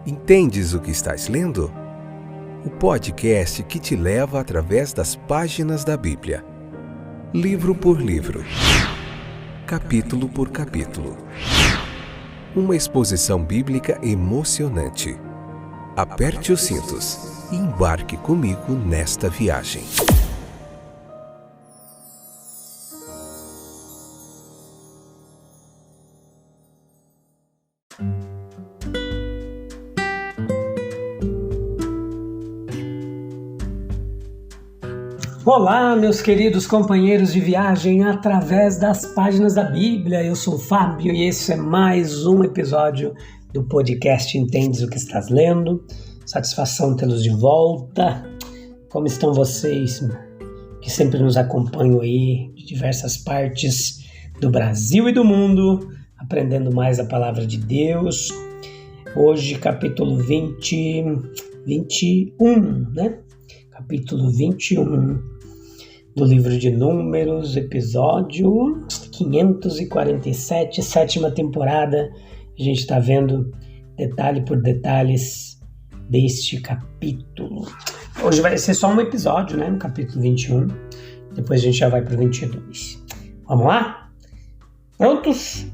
Entendes o que estás lendo? O podcast que te leva através das páginas da Bíblia. Livro por livro. Capítulo por capítulo. Uma exposição bíblica emocionante. Aperte os cintos e embarque comigo nesta viagem. Olá, meus queridos companheiros de viagem através das páginas da Bíblia. Eu sou o Fábio e esse é mais um episódio do podcast Entendes o que estás lendo. Satisfação tê-los de volta. Como estão vocês que sempre nos acompanham aí de diversas partes do Brasil e do mundo, aprendendo mais a palavra de Deus? Hoje, capítulo 21, né? Capítulo 21 do livro de Números, episódio 547, sétima temporada. A gente está vendo detalhe por detalhes deste capítulo. Hoje vai ser só um episódio, né? No capítulo 21. Depois a gente já vai para o 22. Vamos lá? Prontos?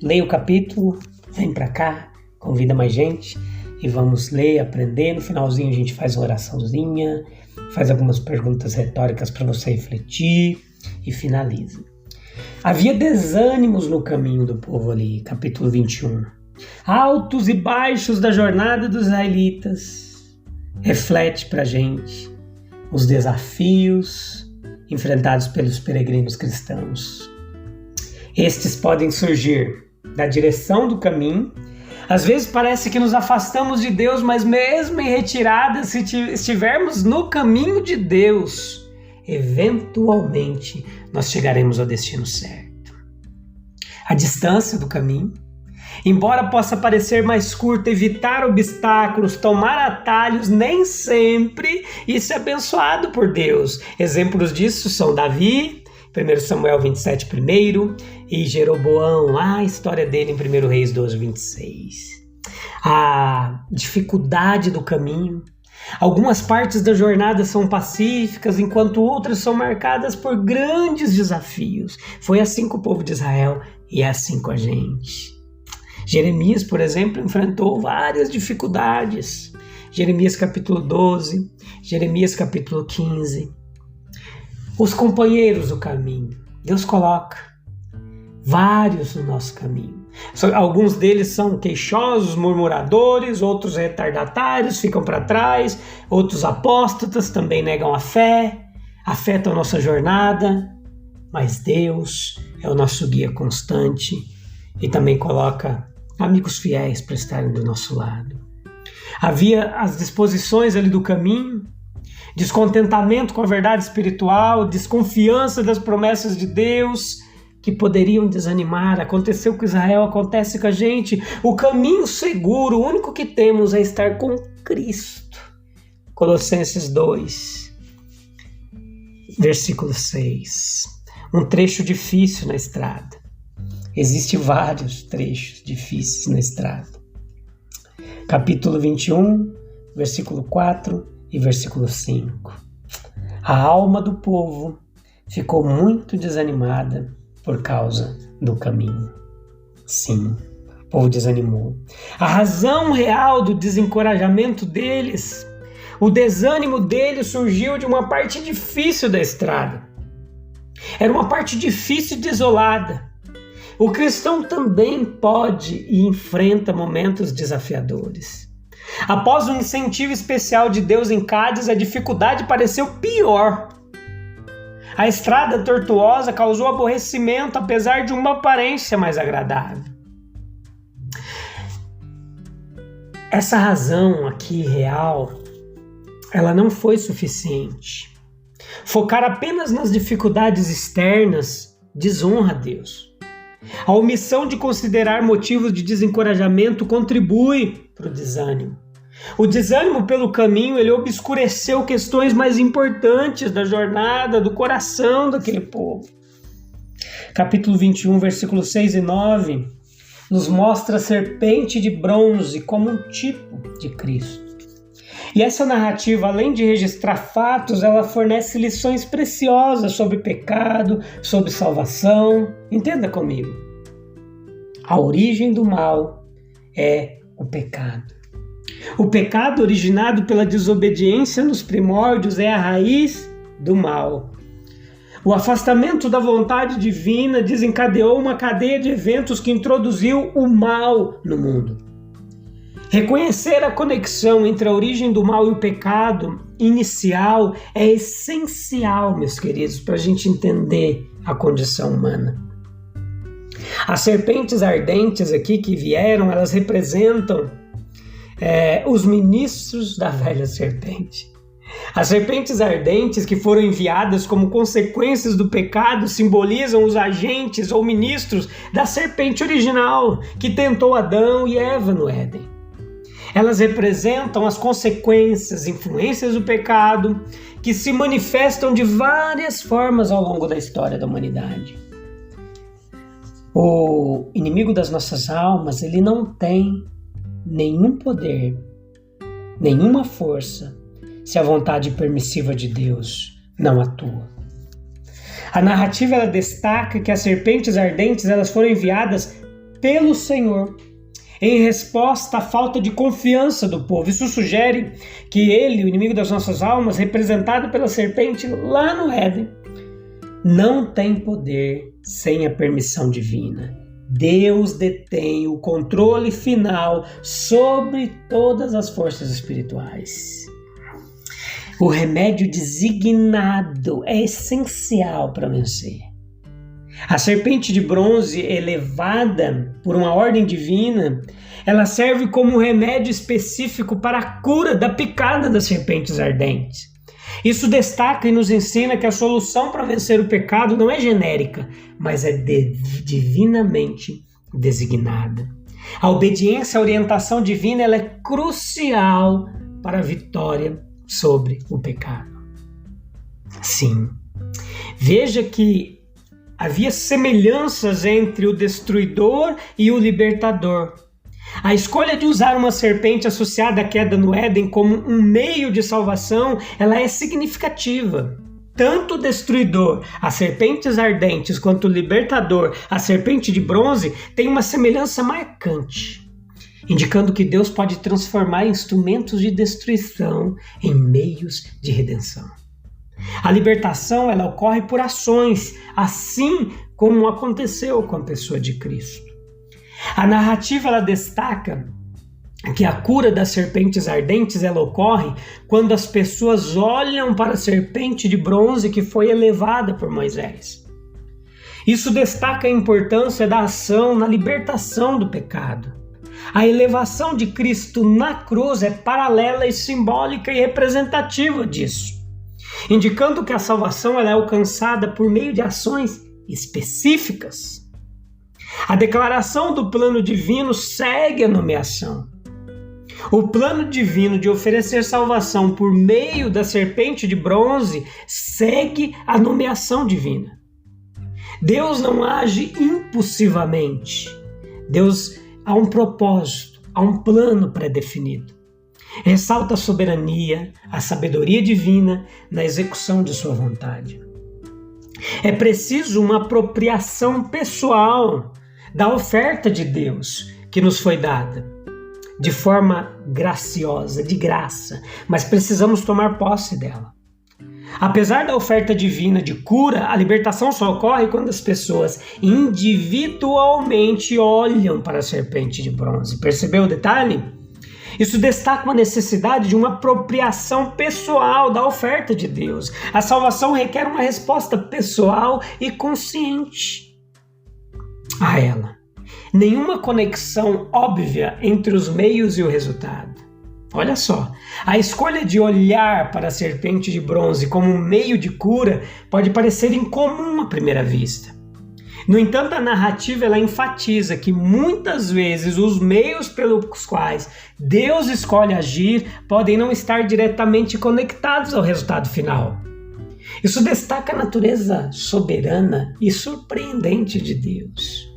Leia o capítulo, vem para cá, convida mais gente e vamos ler, aprender. No finalzinho a gente faz uma oraçãozinha, faz algumas perguntas retóricas para você refletir e finaliza. Havia desânimos no caminho do povo ali, capítulo 21. Altos e baixos da jornada dos israelitas. Reflete para a gente os desafios enfrentados pelos peregrinos cristãos. Estes podem surgir da direção do caminho. Às vezes parece que nos afastamos de Deus, mas mesmo em retirada, se estivermos no caminho de Deus, eventualmente nós chegaremos ao destino certo. A distância do caminho, embora possa parecer mais curta, evitar obstáculos, tomar atalhos, nem sempre isso é abençoado por Deus. Exemplos disso são Davi, 1 Samuel 27 primeiro, e Jeroboão, a história dele em 1 Reis 12, 26. A dificuldade do caminho. Algumas partes da jornada são pacíficas, enquanto outras são marcadas por grandes desafios. Foi assim com o povo de Israel e é assim com a gente. Jeremias, por exemplo, enfrentou várias dificuldades. Jeremias capítulo 12, Jeremias capítulo 15. Os companheiros do caminho. Deus coloca vários no nosso caminho. Alguns deles são queixosos, murmuradores, outros retardatários, ficam para trás, outros apóstatas também negam a fé, afetam a nossa jornada, mas Deus é o nosso guia constante e também coloca amigos fiéis para estarem do nosso lado. Havia as disposições ali do caminho, descontentamento com a verdade espiritual, desconfiança das promessas de Deus que poderiam desanimar. Aconteceu com Israel, acontece com a gente. O caminho seguro, o único que temos é estar com Cristo. Colossenses 2, versículo 6. Um trecho difícil na estrada. Existem vários trechos difíceis na estrada. Capítulo 21, versículo 4 e versículo 5. A alma do povo ficou muito desanimada por causa do caminho. Sim, o povo desanimou. A razão real do desencorajamento deles, o desânimo deles surgiu de uma parte difícil da estrada. Era uma parte difícil e desolada. O cristão também pode e enfrenta momentos desafiadores. Após um incentivo especial de Deus em Cádiz, a dificuldade pareceu pior. A estrada tortuosa causou aborrecimento, apesar de uma aparência mais agradável. Essa razão aqui real, ela não foi suficiente. Focar apenas nas dificuldades externas desonra a Deus. A omissão de considerar motivos de desencorajamento contribui para o desânimo. O desânimo pelo caminho, ele obscureceu questões mais importantes da jornada, do coração daquele povo. Capítulo 21, versículos 6 e 9. nos mostra a serpente de bronze como um tipo de Cristo. E essa narrativa, além de registrar fatos, ela fornece lições preciosas sobre pecado, sobre salvação. Entenda comigo. A origem do mal é o pecado. O pecado originado pela desobediência nos primórdios é a raiz do mal. O afastamento da vontade divina desencadeou uma cadeia de eventos que introduziu o mal no mundo. Reconhecer a conexão entre a origem do mal e o pecado inicial é essencial, meus queridos, para a gente entender a condição humana. As serpentes ardentes aqui que vieram, elas representam os ministros da velha serpente. As serpentes ardentes que foram enviadas como consequências do pecado simbolizam os agentes ou ministros da serpente original que tentou Adão e Eva no Éden. Elas representam as consequências, influências do pecado que se manifestam de várias formas ao longo da história da humanidade. O inimigo das nossas almas, ele não tem nenhum poder, nenhuma força, se a vontade permissiva de Deus não atua. A narrativa ela destaca que as serpentes ardentes elas foram enviadas pelo Senhor em resposta à falta de confiança do povo. Isso sugere que ele, o inimigo das nossas almas, representado pela serpente lá no Éden, não tem poder sem a permissão divina. Deus detém o controle final sobre todas as forças espirituais. O remédio designado é essencial para vencer. A serpente de bronze, elevada por uma ordem divina, ela serve como um remédio específico para a cura da picada das serpentes ardentes. Isso destaca e nos ensina que a solução para vencer o pecado não é genérica, mas é divinamente designada. A obediência à orientação divina ela é crucial para a vitória sobre o pecado. Sim, veja que havia semelhanças entre o destruidor e o libertador. A escolha de usar uma serpente associada à queda no Éden como um meio de salvação, ela é significativa. Tanto o destruidor, as serpentes ardentes, quanto o libertador, a serpente de bronze, têm uma semelhança marcante, indicando que Deus pode transformar instrumentos de destruição em meios de redenção. A libertação ela ocorre por ações, assim como aconteceu com a pessoa de Cristo. A narrativa ela destaca que a cura das serpentes ardentes ela ocorre quando as pessoas olham para a serpente de bronze que foi elevada por Moisés. Isso destaca a importância da ação na libertação do pecado. A elevação de Cristo na cruz é paralela e simbólica e representativa disso, indicando que a salvação ela é alcançada por meio de ações específicas. A declaração do plano divino segue a nomeação. O plano divino de oferecer salvação por meio da serpente de bronze segue a nomeação divina. Deus não age impulsivamente. Deus há um propósito, há um plano pré-definido. Ressalta a soberania, a sabedoria divina na execução de sua vontade. É preciso uma apropriação pessoal da oferta de Deus que nos foi dada, de forma graciosa, de graça, mas precisamos tomar posse dela. Apesar da oferta divina de cura, a libertação só ocorre quando as pessoas individualmente olham para a serpente de bronze. Percebeu o detalhe? Isso destaca uma necessidade de uma apropriação pessoal da oferta de Deus. A salvação requer uma resposta pessoal e consciente a ela. Nenhuma conexão óbvia entre os meios e o resultado. Olha só, a escolha de olhar para a serpente de bronze como um meio de cura pode parecer incomum à primeira vista. No entanto, a narrativa ela enfatiza que muitas vezes os meios pelos quais Deus escolhe agir podem não estar diretamente conectados ao resultado final. Isso destaca a natureza soberana e surpreendente de Deus.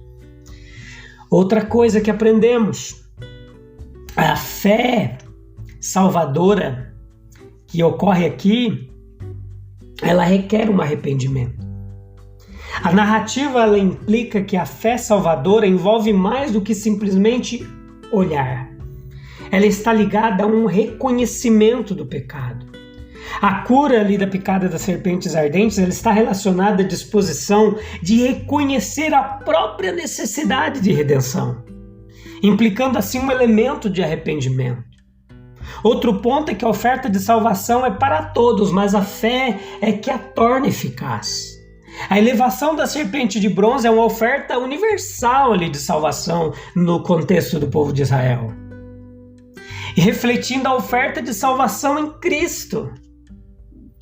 Outra coisa que aprendemos, a fé salvadora que ocorre aqui, ela requer um arrependimento. A narrativa ela implica que a fé salvadora envolve mais do que simplesmente olhar. Ela está ligada a um reconhecimento do pecado. A cura ali da picada das serpentes ardentes, ela está relacionada à disposição de reconhecer a própria necessidade de redenção, implicando assim um elemento de arrependimento. Outro ponto é que a oferta de salvação é para todos, mas a fé é que a torna eficaz. A elevação da serpente de bronze é uma oferta universal ali de salvação no contexto do povo de Israel, e refletindo a oferta de salvação em Cristo.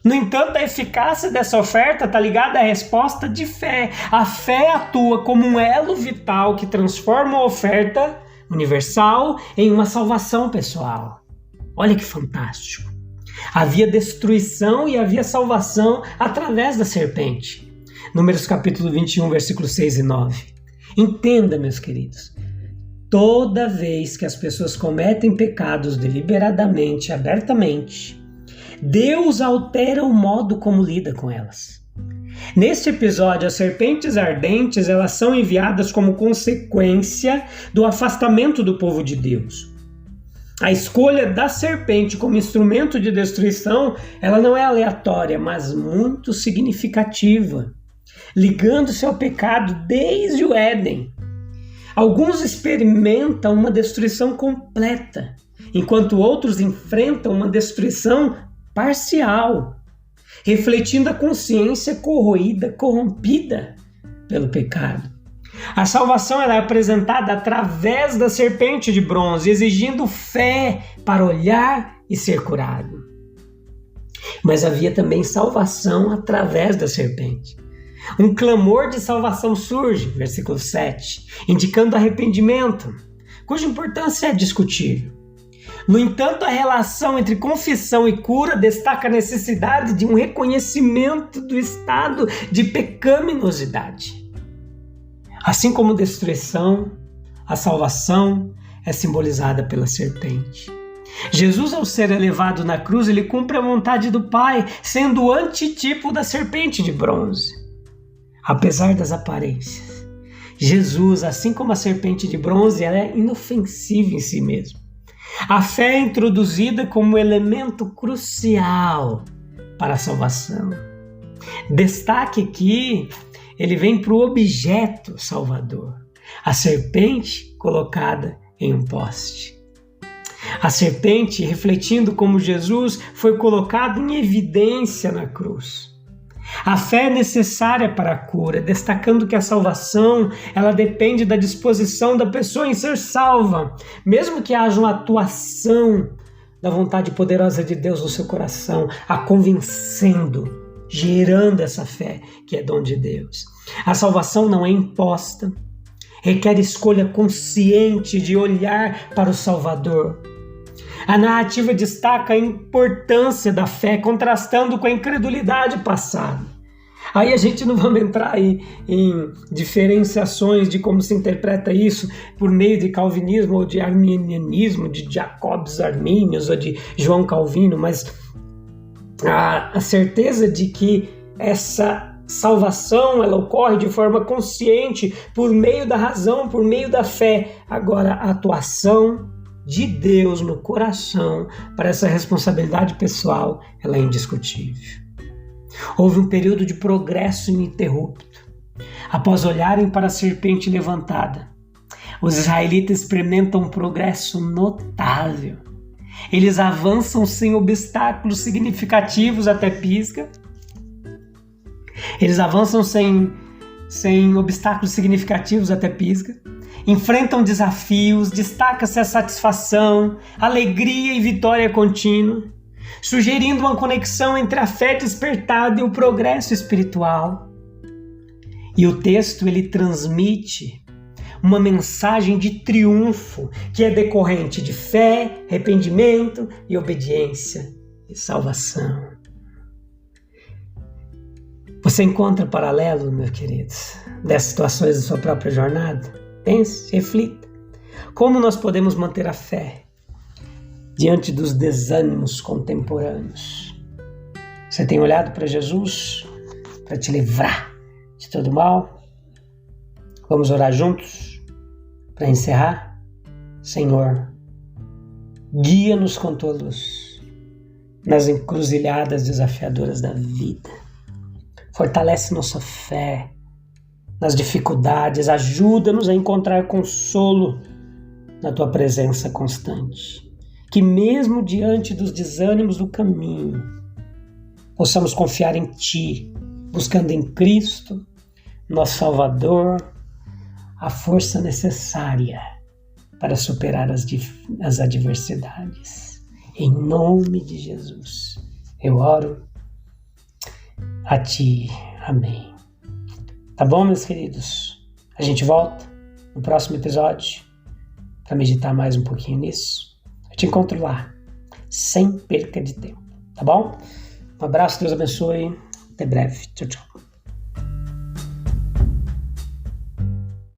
No entanto, a eficácia dessa oferta está ligada à resposta de fé. A fé atua como um elo vital que transforma a oferta universal em uma salvação pessoal. Olha que fantástico! Havia destruição e havia salvação através da serpente. Números capítulo 21, versículos 6 e 9. Entenda, meus queridos, toda vez que as pessoas cometem pecados deliberadamente, abertamente, Deus altera o modo como lida com elas. Neste episódio, as serpentes ardentes elas são enviadas como consequência do afastamento do povo de Deus. A escolha da serpente como instrumento de destruição, ela não é aleatória, mas muito significativa, ligando-se ao pecado desde o Éden. Alguns experimentam uma destruição completa, enquanto outros enfrentam uma destruição parcial, refletindo a consciência corroída, corrompida pelo pecado. A salvação ela é apresentada através da serpente de bronze, exigindo fé para olhar e ser curado. Mas havia também salvação através da serpente. Um clamor de salvação surge, versículo 7, indicando arrependimento, cuja importância é discutível. No entanto, a relação entre confissão e cura destaca a necessidade de um reconhecimento do estado de pecaminosidade. Assim como destruição, a salvação é simbolizada pela serpente. Jesus, ao ser elevado na cruz, ele cumpre a vontade do Pai, sendo o antitipo da serpente de bronze. Apesar das aparências, Jesus, assim como a serpente de bronze, ela é inofensiva em si mesmo. A fé é introduzida como elemento crucial para a salvação. Destaque aqui, ele vem para o objeto salvador, a serpente colocada em um poste. A serpente, refletindo como Jesus foi colocado em evidência na cruz. A fé é necessária para a cura, destacando que a salvação ela depende da disposição da pessoa em ser salva, mesmo que haja uma atuação da vontade poderosa de Deus no seu coração, a convencendo, gerando essa fé que é dom de Deus. A salvação não é imposta, requer escolha consciente de olhar para o Salvador. A narrativa destaca a importância da fé, contrastando com a incredulidade passada. Aí a gente não vai entrar aí em diferenciações de como se interpreta isso por meio de calvinismo ou de arminianismo, de Jacobs Armínios ou de João Calvino, mas a certeza de que essa salvação ela ocorre de forma consciente por meio da razão, por meio da fé. Agora, a atuação de Deus no coração para essa responsabilidade pessoal, ela é indiscutível. Houve um período de progresso ininterrupto. Após olharem para a serpente levantada, os israelitas experimentam um progresso notável. Eles avançam sem obstáculos significativos até Pisga. Enfrentam desafios, destaca-se a satisfação, alegria e vitória contínua, sugerindo uma conexão entre a fé despertada e o progresso espiritual. E o texto ele transmite uma mensagem de triunfo que é decorrente de fé, arrependimento e obediência e salvação. Você encontra paralelo, meus queridos, dessas situações da sua própria jornada? Pense, reflita. Como nós podemos manter a fé diante dos desânimos contemporâneos? Você tem olhado para Jesus para te livrar de todo mal? Vamos orar juntos para encerrar? Senhor, guia-nos com tua luz nas encruzilhadas desafiadoras da vida. Fortalece nossa fé nas dificuldades, ajuda-nos a encontrar consolo na tua presença constante. Que mesmo diante dos desânimos do caminho, possamos confiar em ti, buscando em Cristo, nosso Salvador, a força necessária para superar as adversidades. Em nome de Jesus, eu oro a ti. Amém. Tá bom, meus queridos? A gente volta no próximo episódio para meditar mais um pouquinho nisso. Eu te encontro lá, sem perca de tempo, tá bom? Um abraço, Deus abençoe. Até breve. Tchau, tchau.